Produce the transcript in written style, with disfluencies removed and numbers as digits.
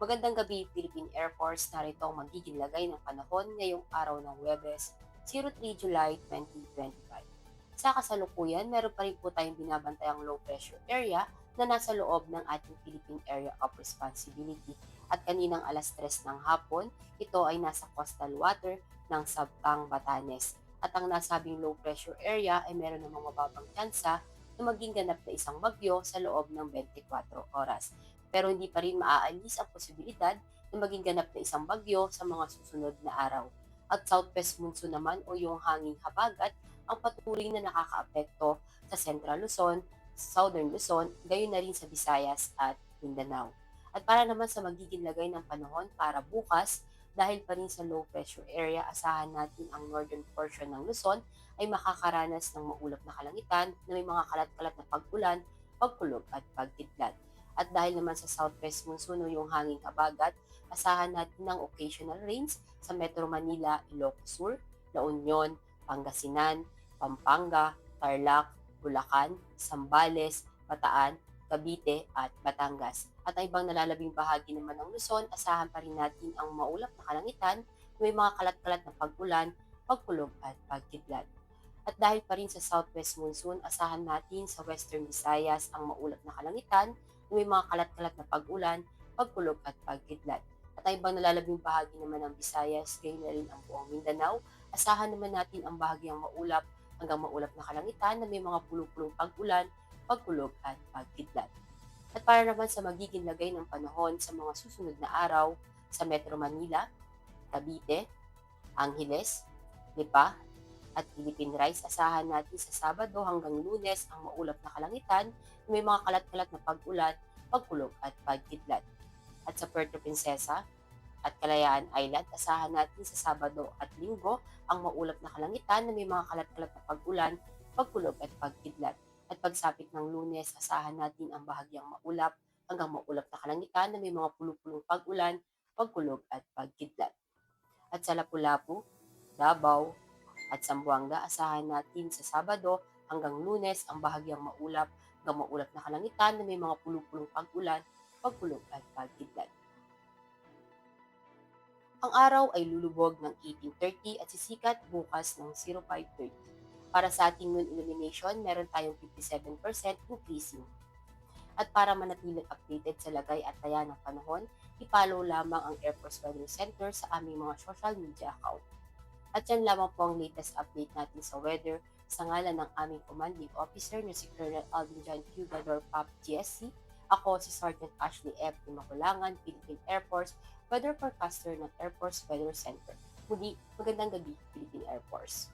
Magandang gabi, Philippine Air Force. Narito ang magiging lagay ng panahon ngayong araw ng Huwebes, 03 July 2025. Sa kasalukuyan, meron pa rin po tayong binabantayang low pressure area na nasa loob ng ating Philippine Area of Responsibility. At kaninang alas 3 ng hapon, ito ay nasa coastal water ng Sabtang, Batanes. At ang nasabing low pressure area ay meron namang mababang tsansa na maging ganap na isang bagyo sa loob ng 24 oras, pero hindi pa rin maaalis ang posibilidad na maging ganap na isang bagyo sa mga susunod na araw. At southwest monsoon naman o yung hanging habagat ang patuloy na nakakaapekto sa Central Luzon, Southern Luzon, gayon na rin sa Visayas at Mindanao. At para naman sa magiging lagay ng panahon para bukas, dahil pa rin sa low pressure area, asahan natin ang northern portion ng Luzon ay makakaranas ng maulap na kalangitan na may mga kalat-kalat na pag-ulan, pagkulog at pagkidlat. At dahil naman sa southwest monsoon o yung hanging habagat, asahan natin ng occasional rains sa Metro Manila, Ilocos Sur, La Union, Pangasinan, Pampanga, Tarlac, Bulacan, Zambales, Bataan, Cavite at Batangas. At ang ibang nalalabing bahagi naman ng Luzon, asahan pa rin natin ang maulap na kalangitan, may mga kalat-kalat na pag-ulan, pagkulog at pagkidlat. At dahil pa rin sa southwest monsoon, asahan natin sa western Visayas ang maulap na kalangitan, may mga kalat-kalat na pag-ulan, pagkulog at pagkidlat. At ang ibang nalalabing bahagi naman ng Visayas, gayon na rin ang buong Mindanao, asahan naman natin ang bahagyang maulap hanggang maulap na kalangitan na may mga pulupulong pag-ulan, pagkulog at pagkidlat. At para naman sa magiging lagay ng panahon sa mga susunod na araw sa Metro Manila, Cavite, Angeles, Lipa, at Philippine Rice, asahan natin sa Sabado hanggang Lunes ang maulap na kalangitan, may mga kalat-kalat na pag-ulan, pagkulog at pagkidlat. At sa Puerto Princesa at Kalayaan Island, asahan natin sa Sabado at Linggo ang maulap na kalangitan na may mga kalat-kalat na pag-ulan, pagkulog at pagkidlat. At pagsapit ng Lunes, asahan natin ang bahagyang maulap hanggang maulap na kalangitan na may mga pulupulong pag-ulan, pagkulog at pagkidlat. At sa Lapu-Lapu, Davao, at Zamboanga, asahan natin sa Sabado hanggang Lunes ang bahagyang maulap hanggang maulap na kalangitan na may mga pulupulong pag-ulan, pagkulog at pagkidlat. Ang araw ay lulubog ng 18:30 at sisikat bukas ng 05:30. Para sa ating noon illumination, meron tayong 57% increasing. At para manatiling updated sa lagay at taya ng panahon, ipollow lamang ang Air Force Weather Center sa aming mga social media account. At yan lamang po ang latest update natin sa weather sa ngalan ng aming commanding officer na si Colonel Alvin John Hugador PAP GSC. Ako si Sergeant Ashley F. Imakulangan, Philippine Air Force, Weather Forecaster ng Air Force Weather Center. Muli, magandang gabi, Philippine Air Force.